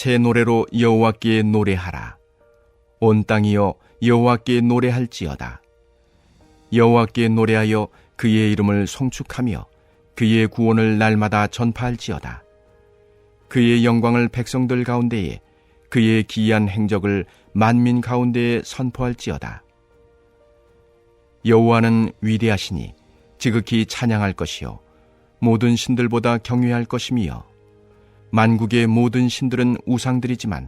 새 노래로 여호와께 노래하라. 온 땅이여 여호와께 노래할지어다. 여호와께 노래하여 그의 이름을 송축하며 그의 구원을 날마다 전파할지어다. 그의 영광을 백성들 가운데에, 그의 기이한 행적을 만민 가운데에 선포할지어다. 여호와는 위대하시니 지극히 찬양할 것이요 모든 신들보다 경외할 것이며, 만국의 모든 신들은 우상들이지만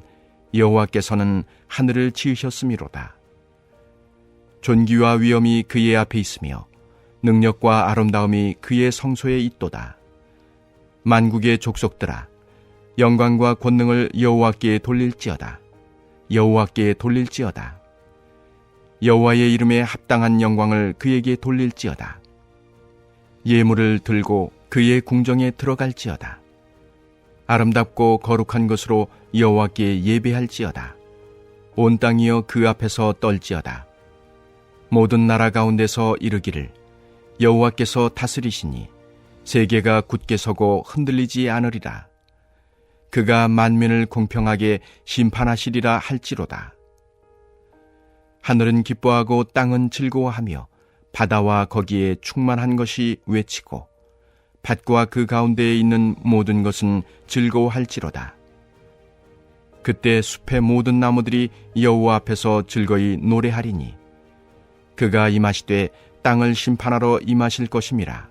여호와께서는 하늘을 지으셨음이로다. 존귀와 위엄이 그의 앞에 있으며 능력과 아름다움이 그의 성소에 있도다. 만국의 족속들아, 영광과 권능을 여호와께 돌릴지어다. 여호와께 돌릴지어다. 여호와의 이름에 합당한 영광을 그에게 돌릴지어다. 예물을 들고 그의 궁정에 들어갈지어다. 아름답고 거룩한 것으로 여호와께 예배할지어다. 온 땅이여 그 앞에서 떨지어다. 모든 나라 가운데서 이르기를 여호와께서 다스리시니 세계가 굳게 서고 흔들리지 않으리라. 그가 만민을 공평하게 심판하시리라 할지로다. 하늘은 기뻐하고 땅은 즐거워하며 바다와 거기에 충만한 것이 외치고 밭과 그 가운데에 있는 모든 것은 즐거워할지로다. 그때 숲의 모든 나무들이 여호와 앞에서 즐거이 노래하리니 그가 임하시되 땅을 심판하러 임하실 것임이라.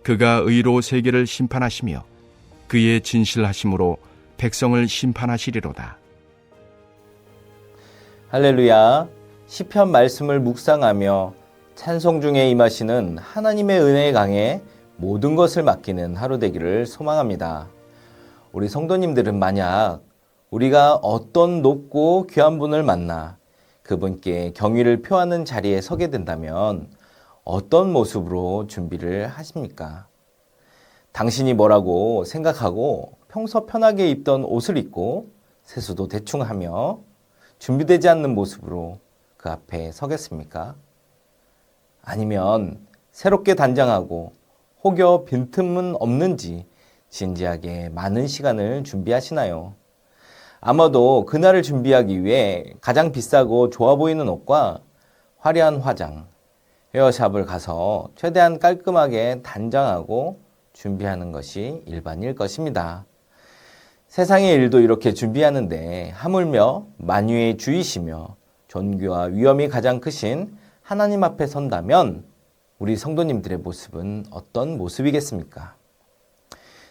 그가 의로 세계를 심판하시며 그의 진실하심으로 백성을 심판하시리로다. 할렐루야. 시편 말씀을 묵상하며 찬송 중에 임하시는 하나님의 은혜에 강해 모든 것을 맡기는 하루 되기를 소망합니다. 우리 성도님들은 만약 우리가 어떤 높고 귀한 분을 만나 그분께 경의를 표하는 자리에 서게 된다면 어떤 모습으로 준비를 하십니까? 당신이 뭐라고 생각하고 평소 편하게 입던 옷을 입고 세수도 대충 하며 준비되지 않는 모습으로 그 앞에 서겠습니까? 아니면 새롭게 단장하고 혹여 빈틈은 없는지 진지하게 많은 시간을 준비하시나요? 아마도 그날을 준비하기 위해 가장 비싸고 좋아 보이는 옷과 화려한 화장, 헤어샵을 가서 최대한 깔끔하게 단장하고 준비하는 것이 일반일 것입니다. 세상의 일도 이렇게 준비하는데 하물며 만유의 주이시며 존귀와 위엄이 가장 크신 하나님 앞에 선다면 우리 성도님들의 모습은 어떤 모습이겠습니까?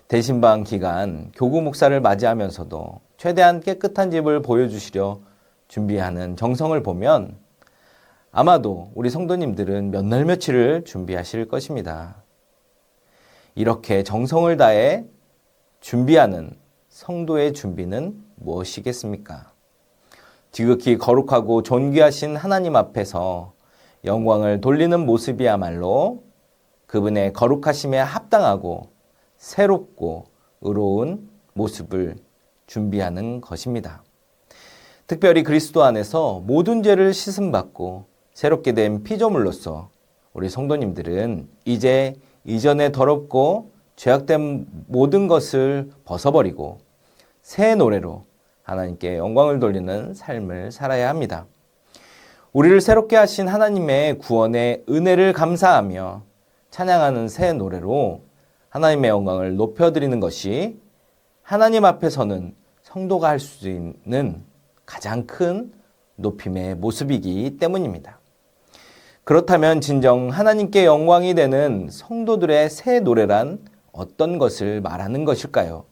대신방 기간 교구 목사를 맞이하면서도 최대한 깨끗한 집을 보여주시려 준비하는 정성을 보면 아마도 우리 성도님들은 몇 날 며칠을 준비하실 것입니다. 이렇게 정성을 다해 준비하는 성도의 준비는 무엇이겠습니까? 지극히 거룩하고 존귀하신 하나님 앞에서 영광을 돌리는 모습이야말로 그분의 거룩하심에 합당하고 새롭고 의로운 모습을 준비하는 것입니다. 특별히 그리스도 안에서 모든 죄를 씻음받고 새롭게 된 피조물로서 우리 성도님들은 이제 이전에 더럽고 죄악된 모든 것을 벗어버리고 새 노래로 하나님께 영광을 돌리는 삶을 살아야 합니다. 우리를 새롭게 하신 하나님의 구원의 은혜를 감사하며 찬양하는 새 노래로 하나님의 영광을 높여드리는 것이 하나님 앞에서는 성도가 할 수 있는 가장 큰 높임의 모습이기 때문입니다. 그렇다면 진정 하나님께 영광이 되는 성도들의 새 노래란 어떤 것을 말하는 것일까요?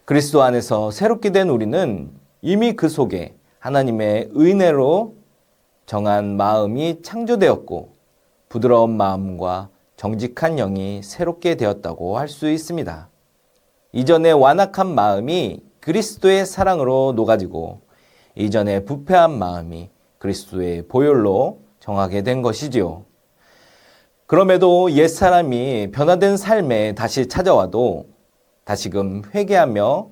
그리스도 안에서 새롭게 된 우리는 이미 그 속에 하나님의 은혜로 정한 마음이 창조되었고 부드러운 마음과 정직한 영이 새롭게 되었다고 할 수 있습니다. 이전의 완악한 마음이 그리스도의 사랑으로 녹아지고 이전의 부패한 마음이 그리스도의 보혈로 정하게 된 것이지요. 그럼에도 옛사람이 변화된 삶에 다시 찾아와도 다시금 회개하며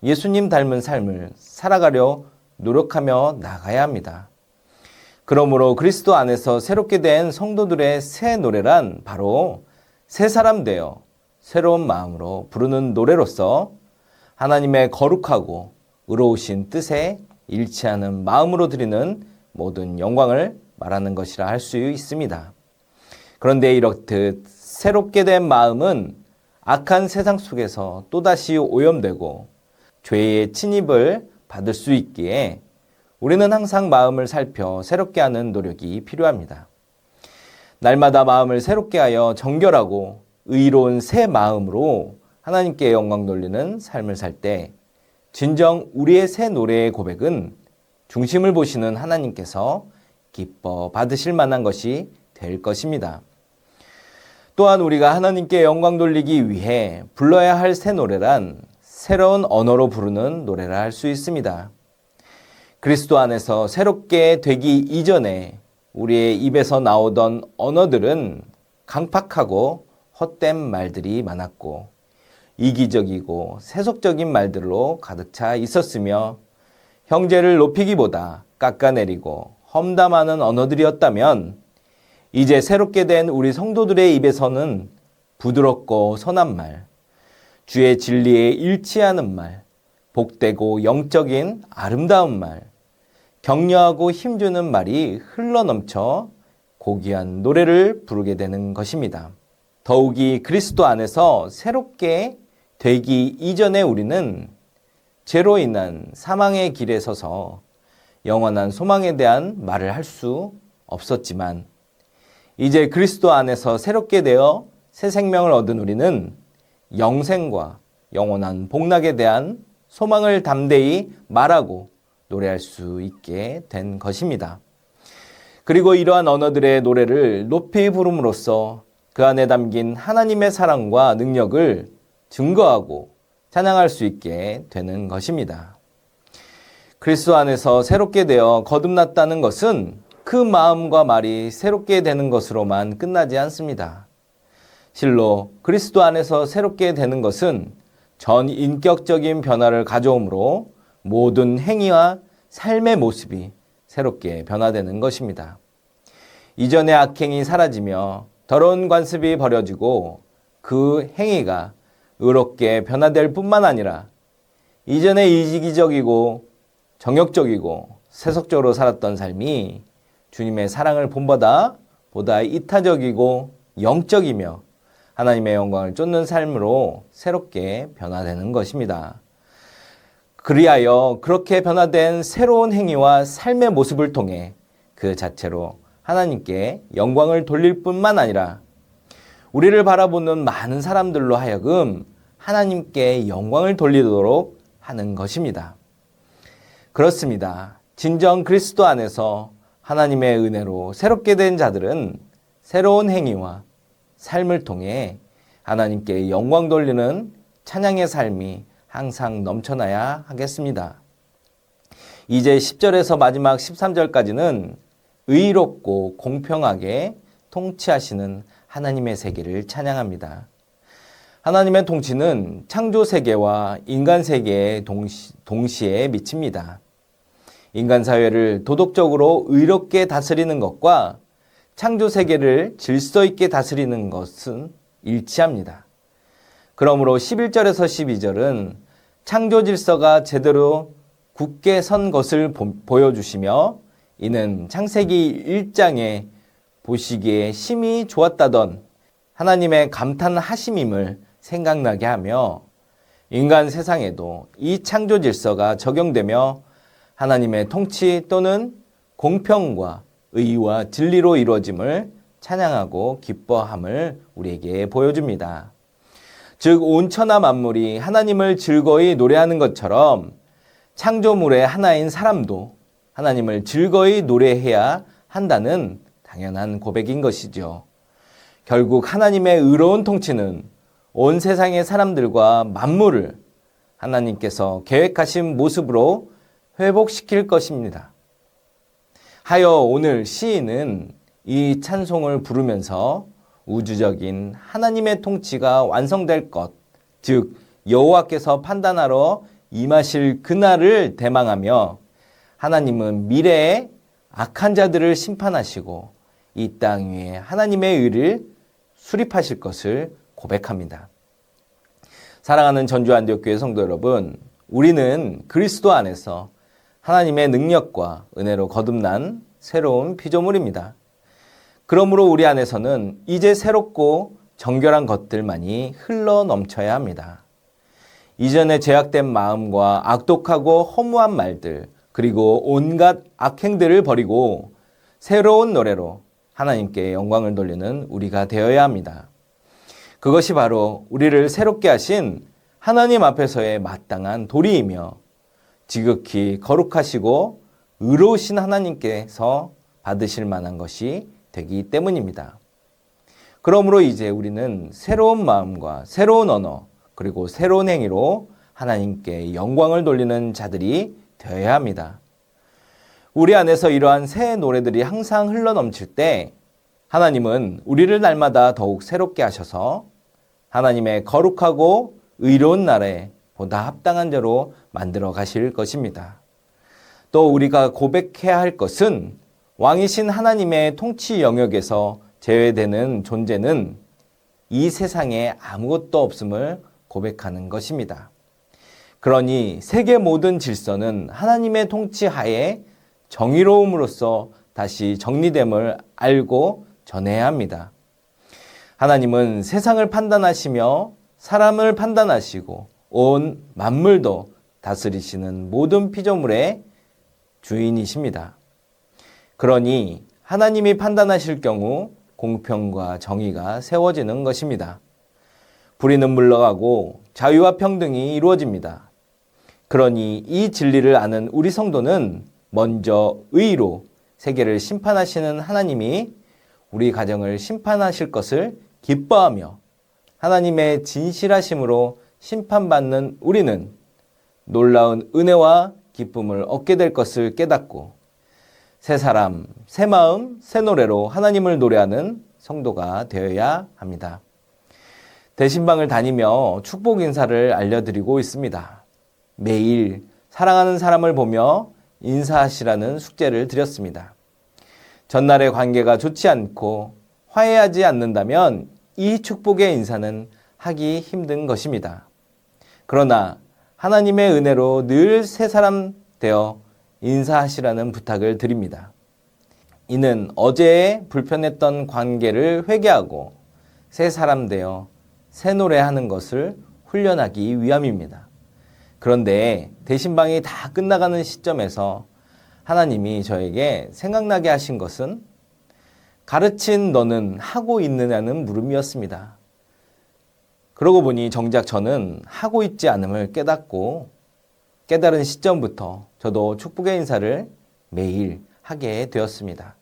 예수님 닮은 삶을 살아가려 노력하며 나가야 합니다. 그러므로 그리스도 안에서 새롭게 된 성도들의 새 노래란 바로 새 사람 되어 새로운 마음으로 부르는 노래로서 하나님의 거룩하고 의로우신 뜻에 일치하는 마음으로 드리는 모든 영광을 말하는 것이라 할 수 있습니다. 그런데 이렇듯 새롭게 된 마음은 악한 세상 속에서 또다시 오염되고 죄의 침입을 받을 수 있기에 우리는 항상 마음을 살펴 새롭게 하는 노력이 필요합니다. 날마다 마음을 새롭게 하여 정결하고 의로운 새 마음으로 하나님께 영광 돌리는 삶을 살 때 진정 우리의 새 노래의 고백은 중심을 보시는 하나님께서 기뻐 받으실 만한 것이 될 것입니다. 또한 우리가 하나님께 영광 돌리기 위해 불러야 할 새 노래란 새로운 언어로 부르는 노래라 할 수 있습니다. 그리스도 안에서 새롭게 되기 이전에 우리의 입에서 나오던 언어들은 강팍하고 헛된 말들이 많았고 이기적이고 세속적인 말들로 가득 차 있었으며 형제를 높이기보다 깎아내리고 험담하는 언어들이었다면 이제 새롭게 된 우리 성도들의 입에서는 부드럽고 선한 말, 주의 진리에 일치하는 말, 복되고 영적인 아름다운 말, 격려하고 힘주는 말이 흘러넘쳐 고귀한 노래를 부르게 되는 것입니다. 더욱이 그리스도 안에서 새롭게 되기 이전에 우리는 죄로 인한 사망의 길에 서서 영원한 소망에 대한 말을 할 수 없었지만 이제 그리스도 안에서 새롭게 되어 새 생명을 얻은 우리는 영생과 영원한 복락에 대한 소망을 담대히 말하고 노래할 수 있게 된 것입니다. 그리고 이러한 언어들의 노래를 높이 부름으로써 그 안에 담긴 하나님의 사랑과 능력을 증거하고 찬양할 수 있게 되는 것입니다. 그리스도 안에서 새롭게 되어 거듭났다는 것은 그 마음과 말이 새롭게 되는 것으로만 끝나지 않습니다. 실로 그리스도 안에서 새롭게 되는 것은 전 인격적인 변화를 가져오므로 모든 행위와 삶의 모습이 새롭게 변화되는 것입니다. 이전의 악행이 사라지며 더러운 관습이 버려지고 그 행위가 의롭게 변화될 뿐만 아니라 이전에 이기적이고 정욕적이고 세속적으로 살았던 삶이 주님의 사랑을 본보다 보다 이타적이고 영적이며 하나님의 영광을 쫓는 삶으로 새롭게 변화되는 것입니다. 그리하여 그렇게 변화된 새로운 행위와 삶의 모습을 통해 그 자체로 하나님께 영광을 돌릴 뿐만 아니라 우리를 바라보는 많은 사람들로 하여금 하나님께 영광을 돌리도록 하는 것입니다. 그렇습니다. 진정 그리스도 안에서 하나님의 은혜로 새롭게 된 자들은 새로운 행위와 삶을 통해 하나님께 영광 돌리는 찬양의 삶이 항상 넘쳐나야 하겠습니다. 이제 10절에서 마지막 13절까지는 의롭고 공평하게 통치하시는 하나님의 세계를 찬양합니다. 하나님의 통치는 창조 세계와 인간 세계에 동시에 미칩니다. 인간 사회를 도덕적으로 의롭게 다스리는 것과 창조 세계를 질서 있게 다스리는 것은 일치합니다. 그러므로 11절에서 12절은 창조 질서가 제대로 굳게 선 것을 보여주시며 이는 창세기 1장에 보시기에 심히 좋았다던 하나님의 감탄하심임을 생각나게 하며 인간 세상에도 이 창조 질서가 적용되며 하나님의 통치 또는 공평과 의와 진리로 이루어짐을 찬양하고 기뻐함을 우리에게 보여줍니다. 즉 온 천하 만물이 하나님을 즐거이 노래하는 것처럼 창조물의 하나인 사람도 하나님을 즐거이 노래해야 한다는 당연한 고백인 것이죠. 결국 하나님의 의로운 통치는 온 세상의 사람들과 만물을 하나님께서 계획하신 모습으로 회복시킬 것입니다. 하여 오늘 시인은 이 찬송을 부르면서 우주적인 하나님의 통치가 완성될 것, 즉 여호와께서 판단하러 임하실 그날을 대망하며 하나님은 미래에 악한 자들을 심판하시고 이 땅 위에 하나님의 의를 수립하실 것을 고백합니다. 사랑하는 전주안디옥교회 성도 여러분, 우리는 그리스도 안에서 하나님의 능력과 은혜로 거듭난 새로운 피조물입니다. 그러므로 우리 안에서는 이제 새롭고 정결한 것들만이 흘러 넘쳐야 합니다. 이전에 죄악된 마음과 악독하고 허무한 말들, 그리고 온갖 악행들을 버리고 새로운 노래로 하나님께 영광을 돌리는 우리가 되어야 합니다. 그것이 바로 우리를 새롭게 하신 하나님 앞에서의 마땅한 도리이며 지극히 거룩하시고 의로우신 하나님께서 받으실 만한 것이 되기 때문입니다. 그러므로 이제 우리는 새로운 마음과 새로운 언어 그리고 새로운 행위로 하나님께 영광을 돌리는 자들이 되어야 합니다. 우리 안에서 이러한 새 노래들이 항상 흘러넘칠 때 하나님은 우리를 날마다 더욱 새롭게 하셔서 하나님의 거룩하고 의로운 나라에 보다 합당한 자로 만들어 가실 것입니다. 또 우리가 고백해야 할 것은 왕이신 하나님의 통치 영역에서 제외되는 존재는 이 세상에 아무것도 없음을 고백하는 것입니다. 그러니 세계 모든 질서는 하나님의 통치 하에 정의로움으로써 다시 정리됨을 알고 전해야 합니다. 하나님은 세상을 판단하시며 사람을 판단하시고 온 만물도 다스리시는 모든 피조물의 주인이십니다. 그러니 하나님이 판단하실 경우 공평과 정의가 세워지는 것입니다. 불의는 물러가고 자유와 평등이 이루어집니다. 그러니 이 진리를 아는 우리 성도는 먼저 의로 세계를 심판하시는 하나님이 우리 가정을 심판하실 것을 기뻐하며 하나님의 진실하심으로 심판받는 우리는 놀라운 은혜와 기쁨을 얻게 될 것을 깨닫고 새 사람, 새 마음, 새 노래로 하나님을 노래하는 성도가 되어야 합니다. 대신방을 다니며 축복 인사를 알려드리고 있습니다. 매일 사랑하는 사람을 보며 인사하시라는 숙제를 드렸습니다. 전날의 관계가 좋지 않고 화해하지 않는다면 이 축복의 인사는 하기 힘든 것입니다. 그러나 하나님의 은혜로 늘 새 사람 되어 인사하시라는 부탁을 드립니다. 이는 어제의 불편했던 관계를 회개하고 새 사람 되어 새 노래하는 것을 훈련하기 위함입니다. 그런데 대신방이 다 끝나가는 시점에서 하나님이 저에게 생각나게 하신 것은 가르친 너는 하고 있느냐는 물음이었습니다. 그러고 보니 정작 저는 하고 있지 않음을 깨닫고 깨달은 시점부터 저도 축복의 인사를 매일 하게 되었습니다.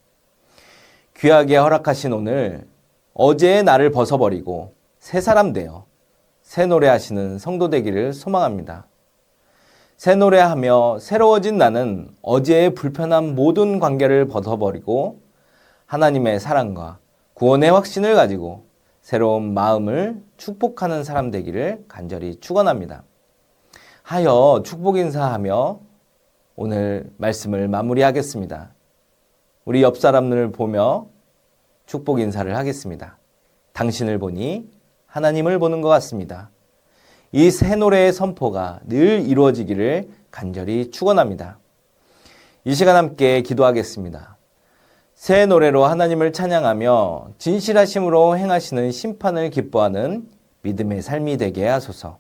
귀하게 허락하신 오늘 어제의 나를 벗어버리고 새 사람 되어 새 노래하시는 성도 되기를 소망합니다. 새 노래하며 새로워진 나는 어제의 불편한 모든 관계를 벗어버리고 하나님의 사랑과 구원의 확신을 가지고 새로운 마음을 축복하는 사람 되기를 간절히 축원합니다. 하여 축복 인사하며 오늘 말씀을 마무리하겠습니다. 우리 옆 사람을 보며 축복 인사를 하겠습니다. 당신을 보니 하나님을 보는 것 같습니다. 이 새 노래의 선포가 늘 이루어지기를 간절히 축원합니다. 이 시간 함께 기도하겠습니다. 새 노래로 하나님을 찬양하며 진실하심으로 행하시는 심판을 기뻐하는 믿음의 삶이 되게 하소서.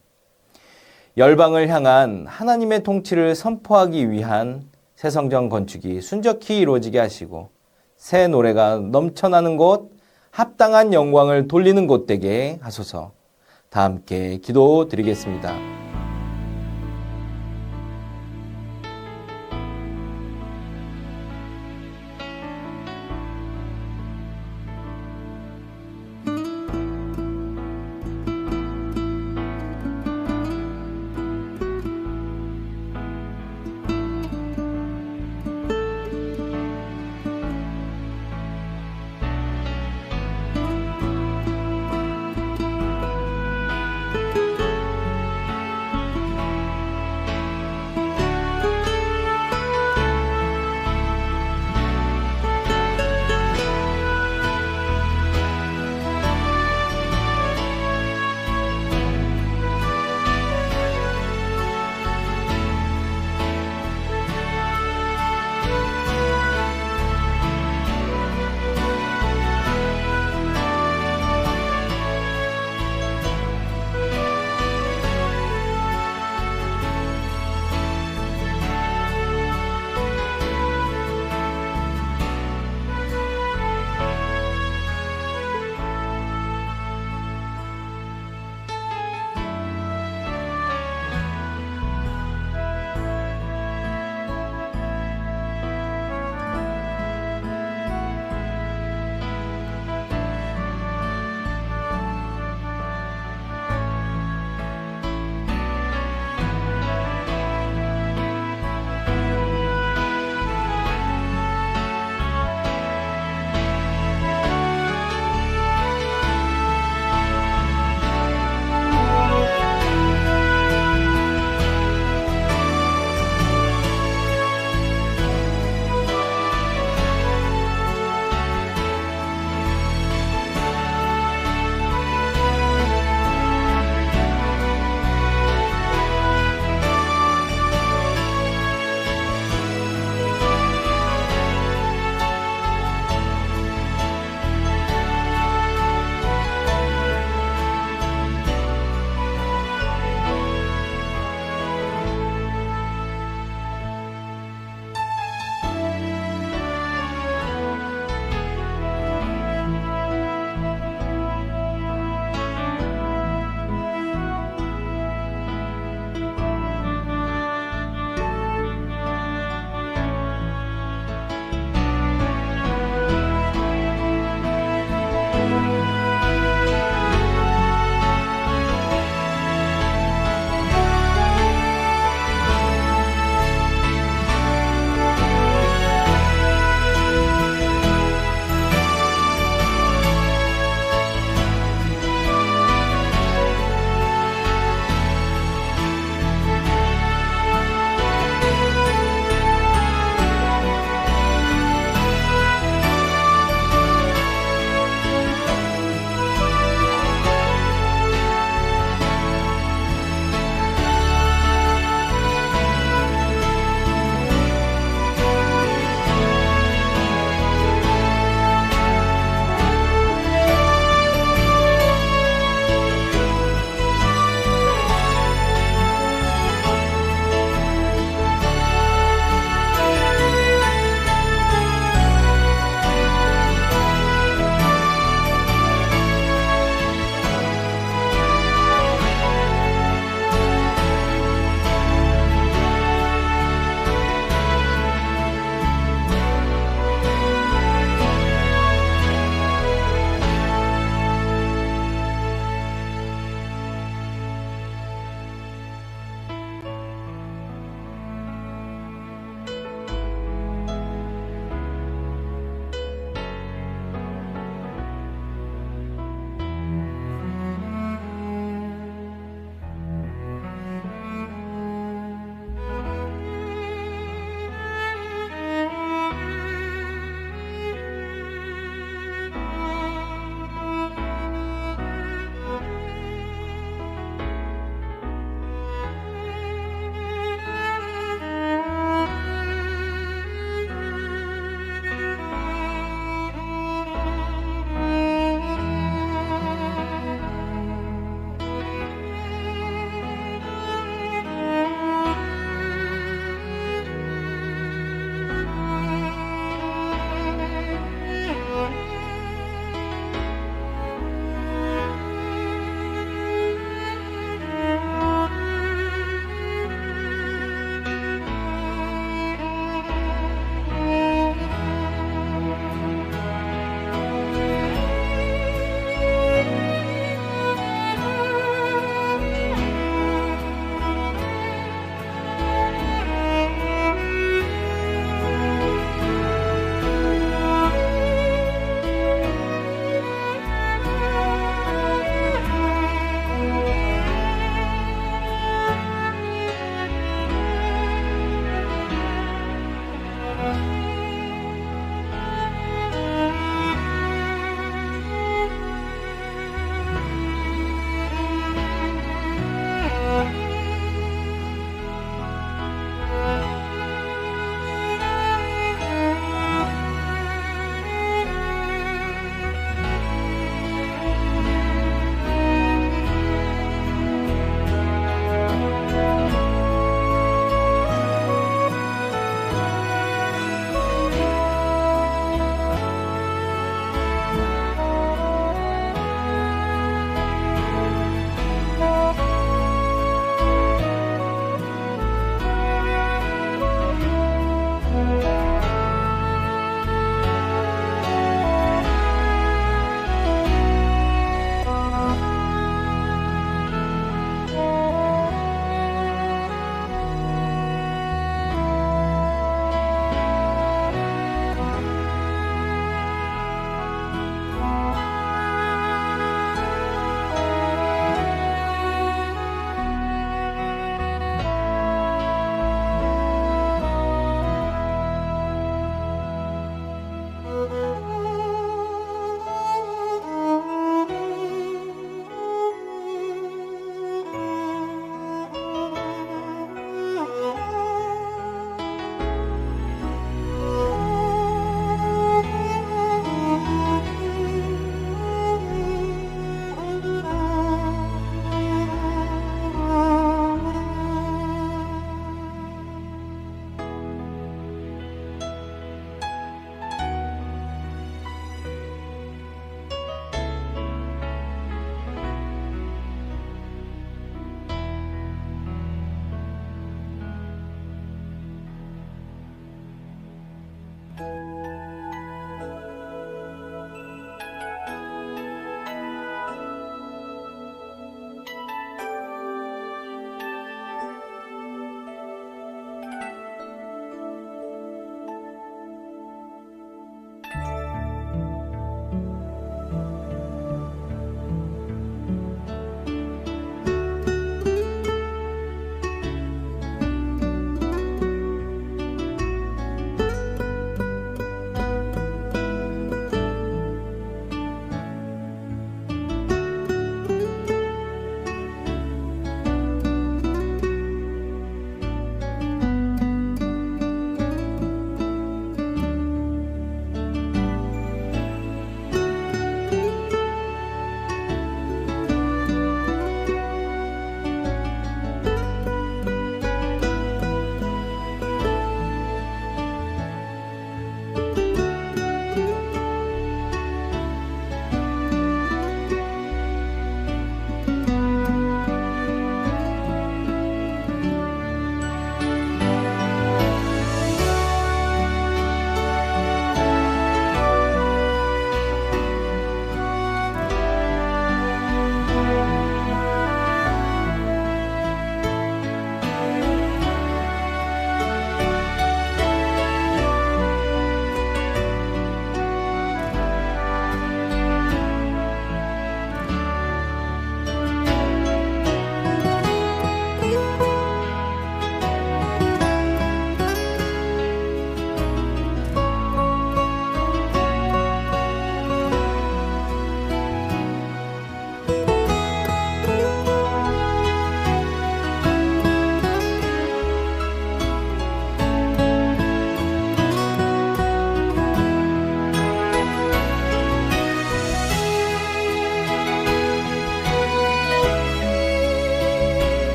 열방을 향한 하나님의 통치를 선포하기 위한 새 성전 건축이 순적히 이루어지게 하시고 새 노래가 넘쳐나는 곳, 합당한 영광을 돌리는 곳 되게 하소서. 다 함께 기도드리겠습니다.